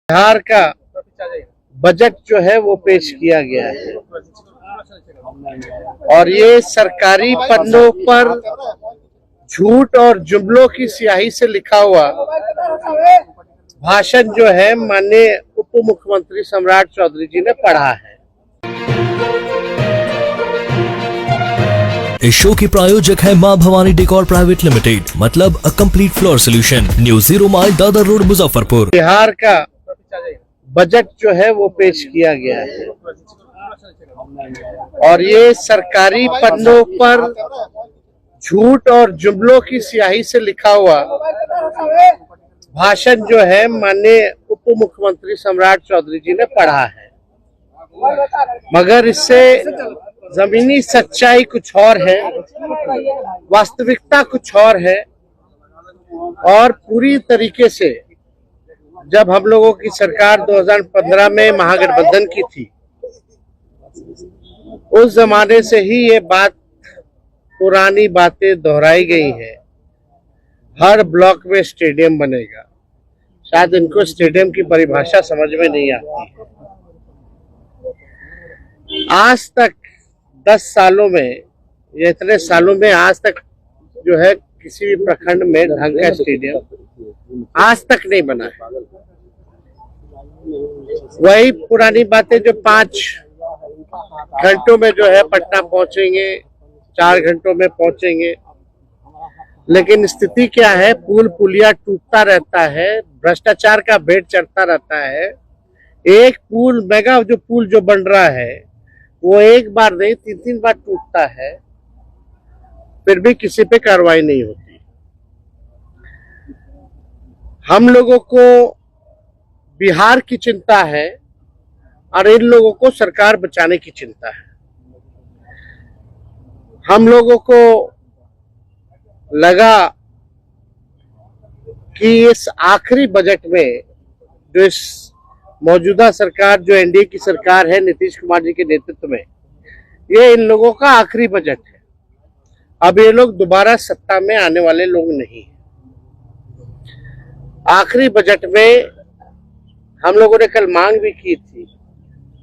बिहार का बजट जो है वो पेश किया गया है और ये सरकारी पन्नों पर झूठ और जुमलों की स्याही से लिखा हुआ भाषण जो है माननीय उप मुख्यमंत्री सम्राट चौधरी जी ने पढ़ा है। इस शो के प्रायोजक है मां भवानी डेकोर प्राइवेट लिमिटेड, मतलब a complete floor solution, new 0 mile Dadar road Muzaffarpur. Bihar का बजट जो है वो पेश किया गया है और ये सरकारी पन्नों पर झूठ और जुमलों की स्याही से लिखा हुआ भाषण जो है माननीय उप मुख्यमंत्री सम्राट चौधरी जी ने पढ़ा है, मगर इससे जमीनी सच्चाई कुछ और है, वास्तविकता कुछ और है। और पूरी तरीके से जब हम लोगों की सरकार 2015 में महागठबंधन की थी, उस जमाने से ही ये बात पुरानी बातें दोहराई गई है। हर ब्लॉक में स्टेडियम बनेगा। शायद इनको स्टेडियम की परिभाषा समझ में नहीं आती है। आज तक 10 सालों में या इतने सालों में आज तक जो है किसी भी प्रखंड में ढंग का स्टेडियम आज तक नहीं बना है। वही पुरानी बातें जो 5 घंटों में जो है पटना पहुंचेंगे, 4 घंटों में पहुंचेंगे, लेकिन स्थिति क्या है? पुल पुलिया टूटता रहता है, भ्रष्टाचार का भेद चढ़ता रहता है। एक पुल मेगा जो पुल जो बन रहा है वो एक बार नहीं 3-3 बार टूटता है, फिर भी किसी पे कार्रवाई नहीं होती। हम लोगों को बिहार की चिंता है और इन लोगों को सरकार बचाने की चिंता है। हम लोगों को लगा कि इस आखिरी बजट में जो इस मौजूदा सरकार जो एनडीए की सरकार है नीतीश कुमार जी के नेतृत्व में, ये इन लोगों का आखिरी बजट है। अब ये लोग दोबारा सत्ता में आने वाले लोग नहीं। आखिरी बजट में हम लोगों ने कल मांग भी की थी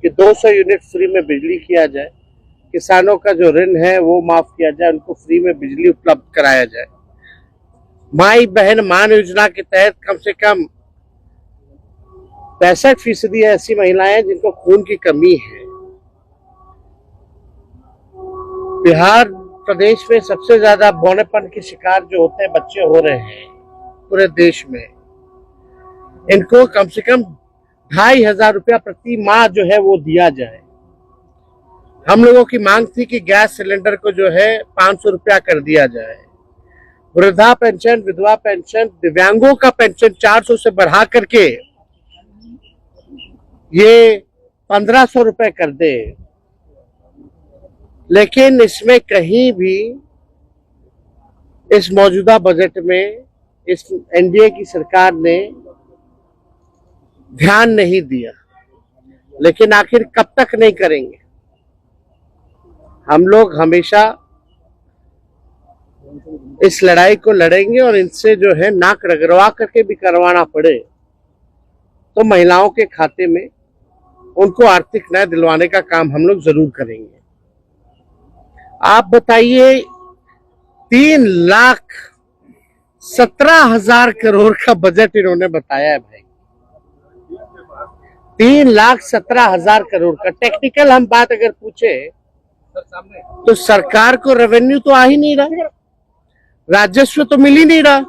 कि 200 यूनिट फ्री में बिजली किया जाए, किसानों का जो ऋण है वो माफ किया जाए, उनको फ्री में बिजली उपलब्ध कराया जाए। माई बहन मान योजना के तहत कम से कम 65% ऐसी महिलाएं जिनको खून की कमी है। बिहार प्रदेश में सबसे ज्यादा बौनेपन की शिकार जो होते हैं बच्चे हो रहे हैं पूरे देश में। इनको कम से कम 2500 रुपया प्रति माह जो है वो दिया जाए। हम लोगों की मांग थी कि गैस सिलेंडर को जो है 500 रुपया कर दिया जाए। वृद्धा पेंशन, विधवा पेंशन, दिव्यांगों का पेंशन 400 से बढ़ा करके ये 1500 रुपए कर दे। लेकिन इसमें कहीं भी इस मौजूदा बजट में इस एनडीए की सरकार ने ध्यान नहीं दिया। लेकिन आखिर कब तक नहीं करेंगे? हम लोग हमेशा इस लड़ाई को लड़ेंगे और इनसे जो है नाक रगड़वा करके भी करवाना पड़े तो महिलाओं के खाते में उनको आर्थिक न्याय दिलवाने का काम हम लोग जरूर करेंगे। आप बताइए, 3,17,000 करोड़ का बजट इन्होंने बताया है भाई। 3,17,000 करोड़ का। टेक्निकल हम बात अगर पूछे तो सरकार को रेवेन्यू तो आ ही नहीं रहा, राजस्व तो मिल ही नहीं रहा,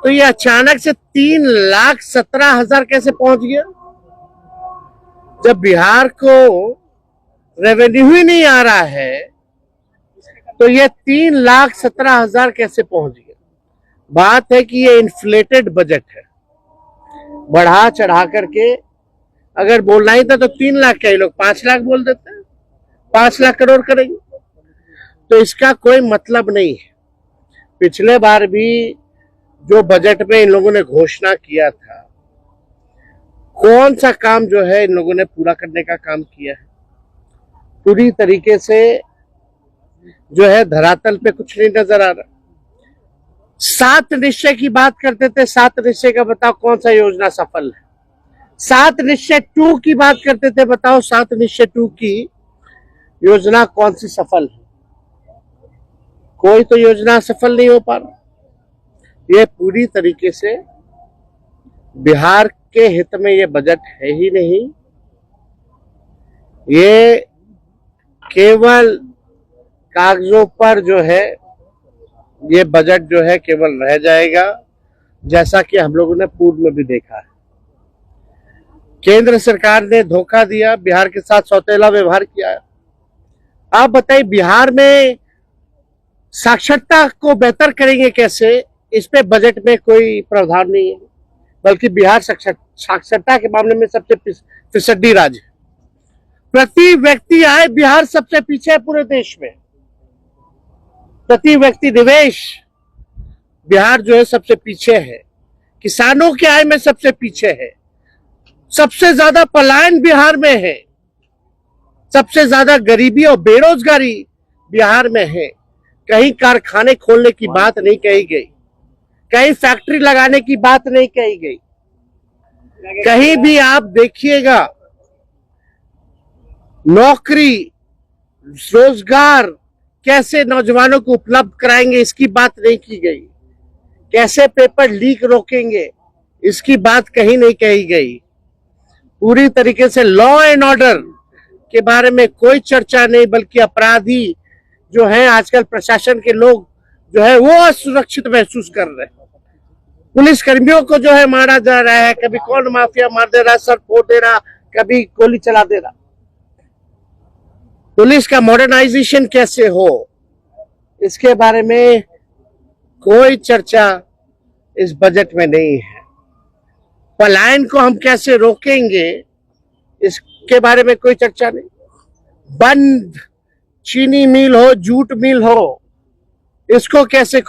तो ये अचानक से 3,17,000 कैसे पहुंच गया? जब बिहार को रेवेन्यू ही नहीं आ रहा है तो ये 3,17,000 कैसे पहुंच गया? बात है कि ये इन्फ्लेटेड बजट है। बढ़ा चढ़ा करके अगर बोलना ही था तो 3 लाख का, ये लोग 5 लाख बोल देते हैं, 5 लाख करोड़ करेंगे। तो इसका कोई मतलब नहीं है। पिछले बार भी जो बजट में इन लोगों ने घोषणा किया था, कौन सा काम जो है इन लोगों ने पूरा करने का काम किया है? पूरी तरीके से जो है धरातल पे कुछ नहीं नजर आ रहा। 7 निश्चय की बात करते थे, 7 निश्चय का बताओ कौन सा योजना सफल है? 7 निश्चय 2 की बात करते थे। बताओ 7 निश्चय 2 की योजना कौन सी सफल है? कोई तो योजना सफल नहीं हो पा रहा। ये पूरी तरीके से बिहार के हित में ये बजट है ही नहीं। ये केवल कागजों पर जो है ये बजट जो है केवल रह जाएगा, जैसा कि हम लोगों ने पूर्व में भी देखा है। केंद्र सरकार ने धोखा दिया, बिहार के साथ सौतेला व्यवहार किया है। आप बताइए बिहार में साक्षरता को बेहतर करेंगे कैसे? इस पे बजट में कोई प्रावधान नहीं है, बल्कि बिहार साक्षरता के मामले में सबसे फिसड्डी राज्य है। प्रति व्यक्ति आय बिहार सबसे पीछे है पूरे देश में। प्रति व्यक्ति निवेश बिहार जो है सबसे पीछे है। किसानों की आय में सबसे पीछे है। सबसे ज्यादा पलायन बिहार में है। सबसे ज्यादा गरीबी और बेरोजगारी बिहार में है। कहीं कारखाने खोलने की बात नहीं कही गई, कहीं फैक्ट्री लगाने की बात नहीं कही गई। कहीं भी आप देखिएगा नौकरी रोजगार कैसे नौजवानों को उपलब्ध कराएंगे इसकी बात नहीं की गई। कैसे पेपर लीक रोकेंगे इसकी बात कहीं नहीं कही गई। पूरी तरीके से लॉ एंड ऑर्डर के बारे में कोई चर्चा नहीं, बल्कि अपराधी जो है आजकल प्रशासन के लोग जो है वो असुरक्षित महसूस कर रहे हैं। पुलिस कर्मियों को जो है मारा जा रहा है, कभी कौन माफिया मार दे रहा, सर फोड़ दे रहा, कभी गोली चला दे रहा। पुलिस का मॉडर्नाइजेशन कैसे हो इसके बारे में कोई चर्चा इस बजट में नहीं है। पलायन को हम कैसे रोकेंगे इसके बारे में कोई चर्चा नहीं। बंद चीनी मिल हो, जूट मिल हो, इसको कैसे